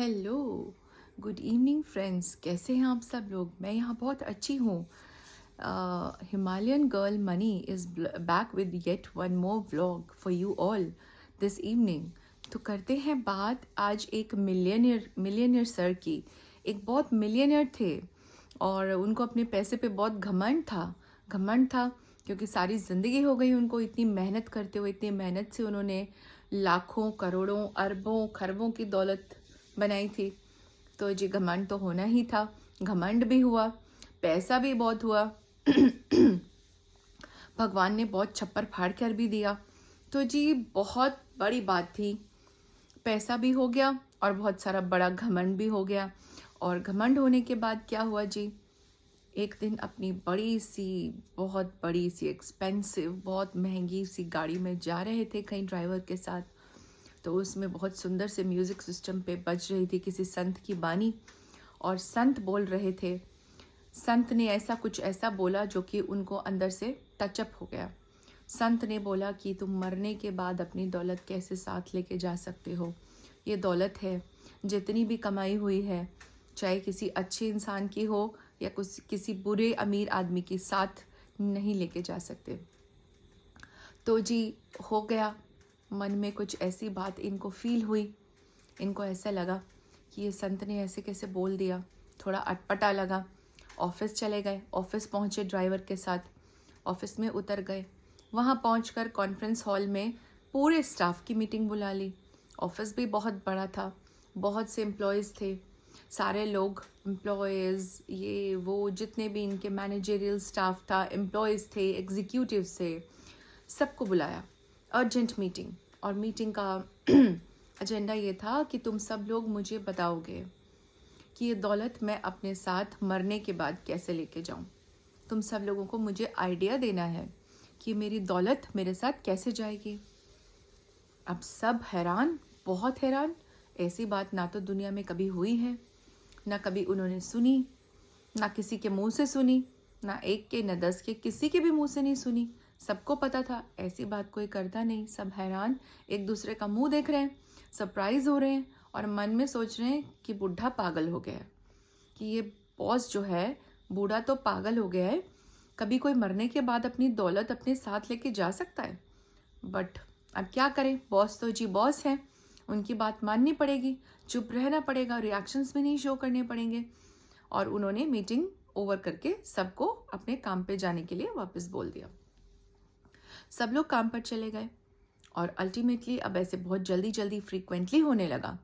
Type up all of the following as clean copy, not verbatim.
Hello, good evening friends. कैसे हैं आप सब लोग? मैं यहाँ बहुत अच्छी हूँ। Himalayan girl money is back with yet one more vlog for you all this evening. तो करते हैं बात आज एक मिलियनियर सर की। एक बहुत मिलियनियर थे और उनको अपने पैसे पे बहुत घमंड था क्योंकि सारी ज़िंदगी हो गई उनको इतनी मेहनत करते हुए। इतनी मेहनत से उन्होंने लाखों करोड़ों अरबों खरबों की दौलत बनाई थी। तो जी घमंड तो होना ही था। घमंड भी हुआ, पैसा भी बहुत हुआ। भगवान ने बहुत छप्पर फाड़ कर भी दिया। तो जी बहुत बड़ी बात थी। पैसा भी हो गया और बहुत सारा बड़ा घमंड भी हो गया। और घमंड होने के बाद क्या हुआ जी, एक दिन अपनी बहुत बड़ी सी एक्सपेंसिव बहुत महंगी सी गाड़ी में जा रहे थे कहीं ड्राइवर के साथ। तो उसमें बहुत सुंदर से म्यूज़िक सिस्टम पे बज रही थी किसी संत की बानी और संत बोल रहे थे। संत ने ऐसा बोला जो कि उनको अंदर से टचअप हो गया। संत ने बोला कि तुम मरने के बाद अपनी दौलत कैसे साथ लेके जा सकते हो। ये दौलत है, जितनी भी कमाई हुई है, चाहे किसी अच्छे इंसान की हो या किसी बुरे अमीर आदमी की, साथ नहीं लेके जा सकते। तो जी हो गया, मन में कुछ ऐसी बात इनको फील हुई। इनको ऐसा लगा कि ये संत ने ऐसे कैसे बोल दिया। थोड़ा अटपटा लगा। ऑफिस चले गए, ऑफिस पहुँचे ड्राइवर के साथ। ऑफिस में उतर गए। वहाँ पहुँचकर कॉन्फ्रेंस हॉल में पूरे स्टाफ की मीटिंग बुला ली। ऑफिस भी बहुत बड़ा था, बहुत से एम्प्लॉयज़ थे। सारे लोग एम्प्लॉयज़, ये वो जितने भी इनके मैनेजरियल स्टाफ था, एम्प्लॉयज़ थे, एग्जीक्यूटिव्स थे, सबको बुलाया। Urgent meeting. और मीटिंग का एजेंडा ये था कि तुम सब लोग मुझे बताओगे कि ये दौलत मैं अपने साथ मरने के बाद कैसे लेके जाऊं। तुम सब लोगों को मुझे आइडिया देना है कि मेरी दौलत मेरे साथ कैसे जाएगी। अब सब हैरान, बहुत हैरान। ऐसी बात ना तो दुनिया में कभी हुई है, ना कभी उन्होंने सुनी, ना किसी के मुंह से सुनी, ना एक के न 10 के, किसी के भी मुंह से नहीं सुनी। सबको पता था ऐसी बात कोई करता नहीं। सब हैरान, एक दूसरे का मुंह देख रहे हैं, सरप्राइज हो रहे हैं और मन में सोच रहे हैं कि बुढ़ा पागल हो गया है, कि ये बॉस जो है बूढ़ा तो पागल हो गया है। कभी कोई मरने के बाद अपनी दौलत अपने साथ लेके जा सकता है? बट अब क्या करें, बॉस तो जी बॉस है, उनकी बात माननी पड़ेगी, चुप रहना पड़ेगा, रिएक्शंस भी नहीं शो करने पड़ेंगे। और उन्होंने मीटिंग ओवर करके सबको अपने काम पे जाने के लिए वापस बोल दिया। सब लोग काम पर चले गए और अल्टीमेटली अब ऐसे बहुत जल्दी जल्दी फ्रीक्वेंटली होने लगा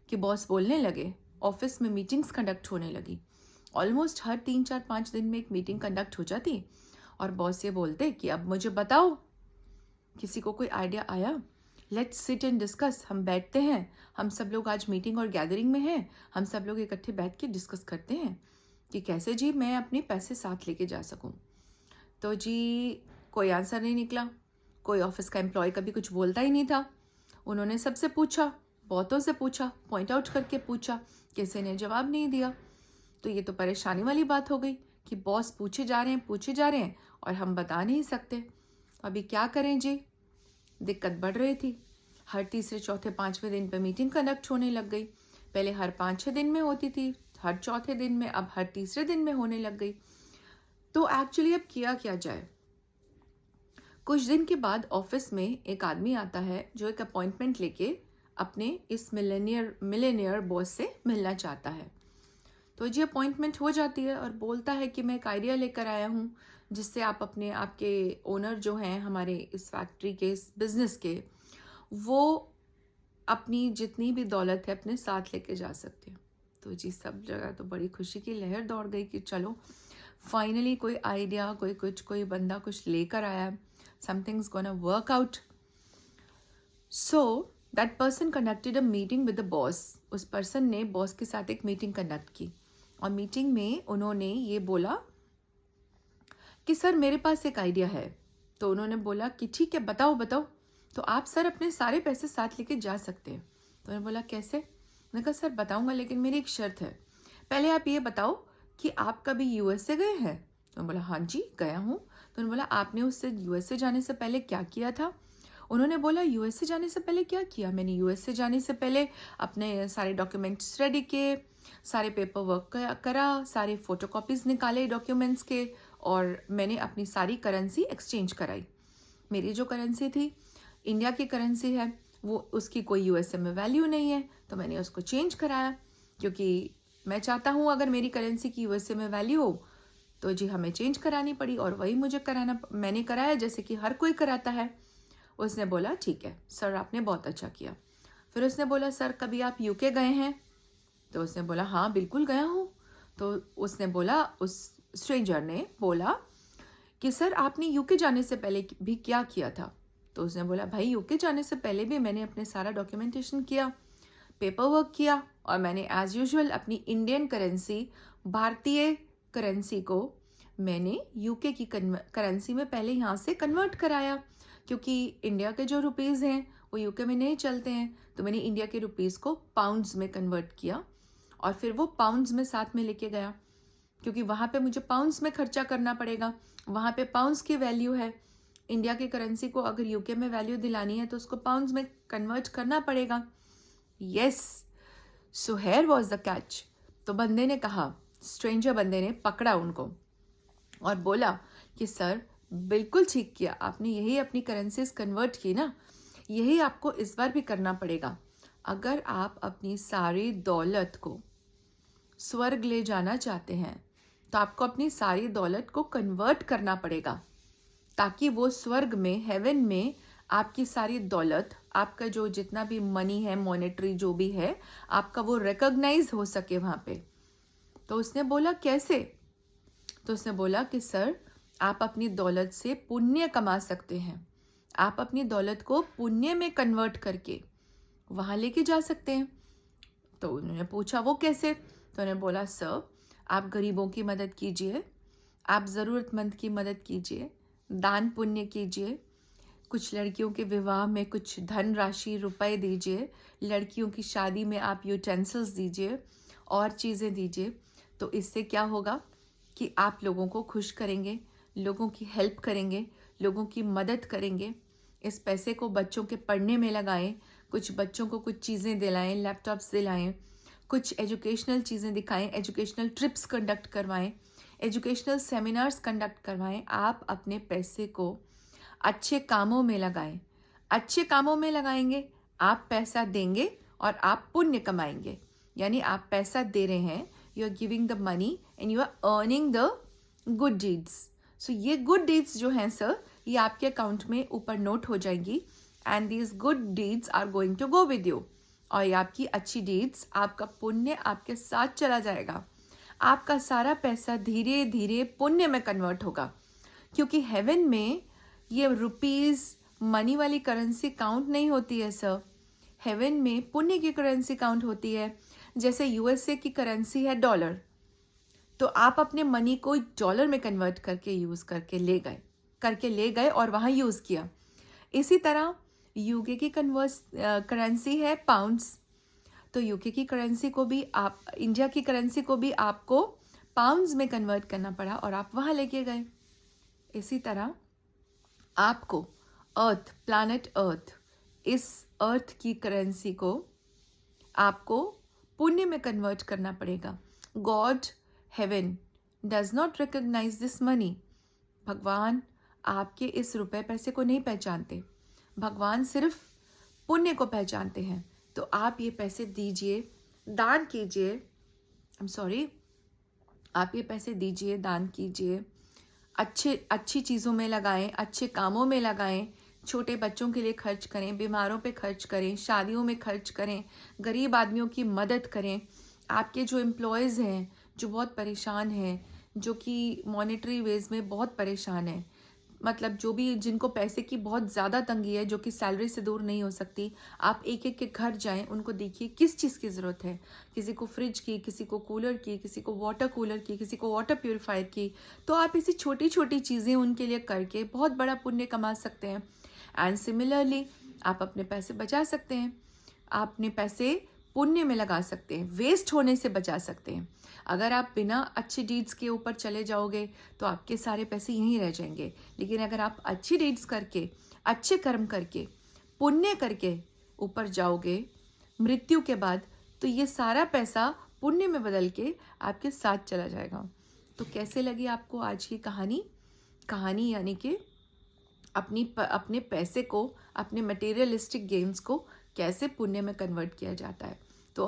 कि बॉस बोलने लगे, ऑफिस में मीटिंग्स कंडक्ट होने लगी। ऑलमोस्ट हर 3 4 5 दिन में एक मीटिंग कंडक्ट हो जाती और बॉस ये बोलते कि अब मुझे बताओ, किसी को कोई आइडिया आया? Let's sit and discuss. हम बैठते हैं, हम सब लोग आज मीटिंग और गैदरिंग में हैं, हम सब लोग इकट्ठे बैठ के डिस्कस करते हैं कि कैसे जी मैं अपने पैसे साथ लेके जा सकूं। तो जी कोई आंसर नहीं निकला। कोई ऑफिस का एम्प्लॉय कभी कुछ बोलता ही नहीं था। उन्होंने सबसे पूछा, बहुतों से पूछा, पॉइंट आउट करके पूछा, किसी ने जवाब नहीं दिया। तो ये तो परेशानी वाली बात हो गई कि बॉस पूछे जा रहे हैं और हम बता नहीं सकते। अभी क्या करें जी? दिक्कत बढ़ रही थी। हर तीसरे चौथे पांचवें दिन पे मीटिंग कंडक्ट होने लग गई। पहले हर 5 6 दिन में होती थी, हर चौथे दिन में, अब हर तीसरे दिन में होने लग गई। तो एक्चुअली अब किया क्या जाए? कुछ दिन के बाद ऑफिस में एक आदमी आता है जो एक अपॉइंटमेंट लेके अपने इस मिलेनियर बॉस से मिलना चाहता है। तो जी अपॉइंटमेंट हो जाती है और बोलता है कि मैं एक आइडिया लेकर आया हूँ जिससे आप आपके ओनर जो हैं हमारे इस फैक्ट्री के, इस बिजनेस के, वो अपनी जितनी भी दौलत है अपने साथ लेके जा सकते हैं। तो जी सब जगह तो बड़ी खुशी की लहर दौड़ गई कि चलो फाइनली कोई आइडिया, कोई बंदा कुछ लेकर आया, something's gonna work out. So that person conducted a meeting with the boss. उस पर्सन ने बॉस के साथ एक मीटिंग कंडक्ट की और मीटिंग में उन्होंने ये बोला कि सर मेरे पास एक आइडिया है। तो उन्होंने बोला कि ठीक है, बताओ बताओ। तो आप सर अपने सारे पैसे साथ लेके जा सकते हैं। तो उन्होंने बोला कैसे? मैंने कहा सर बताऊंगा, लेकिन मेरी एक शर्त है। पहले आप ये बताओ कि आप कभी यूएसए गए हैं? तो उन्होंने बोला हाँ जी गया हूँ। तो उन्होंने बोला आपने उससे यूएसए जाने से पहले क्या किया था? उन्होंने बोला यूएसए जाने से पहले क्या किया? मैंने यूएसए जाने से पहले अपने सारे डॉक्यूमेंट्स रेडी किए, सारे पेपर वर्क करा, सारे फोटोकॉपीज निकाले डॉक्यूमेंट्स के, और मैंने अपनी सारी करेंसी एक्सचेंज कराई। मेरी जो करेंसी थी, इंडिया की करेंसी है, वो उसकी कोई यूएसए में वैल्यू नहीं है, तो मैंने उसको चेंज कराया, क्योंकि मैं चाहता हूँ अगर मेरी करेंसी की यूएसए में वैल्यू हो तो जी हमें चेंज करानी पड़ी, और वही मुझे कराना, मैंने कराया जैसे कि हर कोई कराता है। उसने बोला ठीक है सर, आपने बहुत अच्छा किया। फिर उसने बोला सर कभी आप यूके गए हैं? तो उसने बोला हाँ बिल्कुल गया हूँ। तो उसने बोला, उस स्ट्रेंजर ने बोला कि सर आपने यूके जाने से पहले भी क्या किया था? तो उसने बोला भाई यूके जाने से पहले भी मैंने अपने सारा डॉक्यूमेंटेशन किया, पेपर वर्क किया, और मैंने एज यूजुअल अपनी इंडियन करेंसी, भारतीय करेंसी को मैंने यूके की करेंसी में पहले यहाँ से कन्वर्ट कराया, क्योंकि इंडिया के जो रुपीज़ हैं वो यूके में नहीं चलते हैं। तो मैंने इंडिया के रुपीज़ को पाउंड्स में कन्वर्ट किया, और फिर वो पाउंड्स में साथ में लेके गया, क्योंकि वहाँ पे मुझे पाउंड्स में खर्चा करना पड़ेगा, वहाँ पे पाउंड्स की वैल्यू है। इंडिया की करेंसी को अगर यूके में वैल्यू दिलानी है तो उसको पाउंड्स में कन्वर्ट करना पड़ेगा। Yes, so here was the catch. तो बंदे ने कहा, स्ट्रेंजर बंदे ने पकड़ा उनको और बोला कि सर बिल्कुल ठीक किया आपने, यही अपनी करेंसीज कन्वर्ट की ना, यही आपको इस बार भी करना पड़ेगा। अगर आप अपनी सारी दौलत को स्वर्ग ले जाना चाहते हैं तो आपको अपनी सारी दौलत को कन्वर्ट करना पड़ेगा, ताकि वो स्वर्ग में, हेवन में, आपकी सारी दौलत, आपका जो जितना भी मनी है, मॉनेटरी जो भी है, आपका वो रिकॉग्नाइज हो सके वहाँ पे। तो उसने बोला कैसे? तो उसने बोला कि सर आप अपनी दौलत से पुण्य कमा सकते हैं, आप अपनी दौलत को पुण्य में कन्वर्ट करके वहाँ लेके जा सकते हैं। तो उन्होंने पूछा वो कैसे? तो उन्होंने बोला सर आप गरीबों की मदद कीजिए, आप ज़रूरतमंद की मदद कीजिए, दान पुण्य कीजिए, कुछ लड़कियों के विवाह में कुछ धन राशि रुपए दीजिए, लड़कियों की शादी में आप यूटेंसिल्स दीजिए और चीज़ें दीजिए। तो इससे क्या होगा कि आप लोगों को खुश करेंगे, लोगों की हेल्प करेंगे, लोगों की मदद करेंगे। इस पैसे को बच्चों के पढ़ने में लगाएं, कुछ बच्चों को कुछ चीज़ें दिलाएं, लैपटॉप्स दिलाएं, कुछ एजुकेशनल चीज़ें दिखाएं, एजुकेशनल ट्रिप्स कंडक्ट करवाएं, एजुकेशनल सेमिनार्स कंडक्ट करवाएं। आप अपने पैसे को अच्छे कामों में लगाएं। अच्छे कामों में लगाएंगे, आप पैसा देंगे और आप पुण्य कमाएंगे। यानी आप पैसा दे रहे हैं, you are giving the money and you are earning the good deeds. So ये गुड डीड्स जो हैं सर, ये आपके अकाउंट में ऊपर नोट हो जाएंगी, and these good deeds are going to go with you. और ये आपकी अच्छी डीड्स, आपका पुण्य आपके साथ चला जाएगा। आपका सारा पैसा धीरे धीरे पुण्य में कन्वर्ट होगा, क्योंकि हेवन में ये रुपीज़ मनी वाली करेंसी काउंट नहीं होती है सर। हेवन में पुण्य की करेंसी काउंट होती है। जैसे यूएसए की करेंसी है डॉलर, तो आप अपने मनी को डॉलर में कन्वर्ट करके यूज़ करके ले गए और वहाँ यूज़ किया। इसी तरह यूके की करेंसी है पाउंड्स, तो यूके की करेंसी को भी आप, इंडिया की करेंसी को भी आपको पाउंड्स में कन्वर्ट करना पड़ा और आप वहाँ लेके गए। इसी तरह आपको अर्थ, प्लैनेट अर्थ, इस अर्थ की करेंसी को आपको पुण्य में कन्वर्ट करना पड़ेगा। God, heaven does not recognise this money. भगवान आपके इस रुपए पैसे को नहीं पहचानते, भगवान सिर्फ पुण्य को पहचानते हैं। तो आप ये पैसे दीजिए, दान कीजिए, आप ये पैसे दीजिए, दान कीजिए, अच्छी चीज़ों में लगाएं, अच्छे कामों में लगाएं, छोटे बच्चों के लिए खर्च करें, बीमारों पे खर्च करें, शादियों में खर्च करें, गरीब आदमियों की मदद करें। आपके जो एम्प्लॉयज़ हैं जो बहुत परेशान हैं, जो कि मॉनेटरी वेज में बहुत परेशान हैं, मतलब जो भी जिनको पैसे की बहुत ज़्यादा तंगी है, जो कि सैलरी से दूर नहीं हो सकती, आप एक एक के घर जाएं, उनको देखिए किस चीज़ की ज़रूरत है। किसी को फ्रिज की, किसी को कूलर की, किसी को वाटर कूलर की, किसी को वाटर प्यूरिफायर की। तो आप ऐसी छोटी छोटी चीज़ें उनके लिए करके बहुत बड़ा पुण्य कमा सकते हैं। एंड सिमिलरली आप अपने पैसे बचा सकते हैं, आप अपने पैसे पुण्य में लगा सकते हैं, वेस्ट होने से बचा सकते हैं। अगर आप बिना अच्छी डीड्स के ऊपर चले जाओगे तो आपके सारे पैसे यहीं रह जाएंगे, लेकिन अगर आप अच्छी डीड्स करके अच्छे कर्म करके, पुण्य करके ऊपर जाओगे मृत्यु के बाद, तो ये सारा पैसा पुण्य में बदल के आपके साथ चला जाएगा। तो कैसे लगी आपको आज की कहानी यानी कि अपने पैसे को, अपने मटेरियलिस्टिक गेन्स को कैसे पुण्य में कन्वर्ट किया जाता है। तो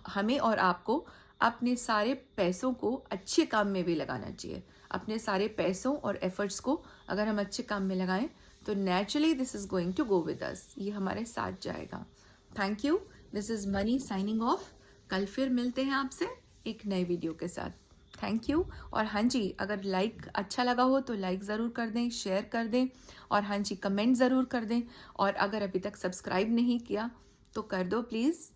हमें और आपको अपने सारे पैसों को अच्छे काम में भी लगाना चाहिए। अपने सारे पैसों और एफर्ट्स को अगर हम अच्छे काम में लगाएं तो naturally this is going to go with us, ये हमारे साथ जाएगा। Thank you, this is money signing off. कल फिर मिलते हैं आपसे एक नए वीडियो के साथ। Thank you. और हाँ जी, अगर लाइक अच्छा लगा हो तो लाइक ज़रूर कर दें, शेयर कर दें, और हाँ जी कमेंट ज़रूर कर दें। और अगर अभी तक सब्सक्राइब नहीं किया तो कर दो प्लीज़।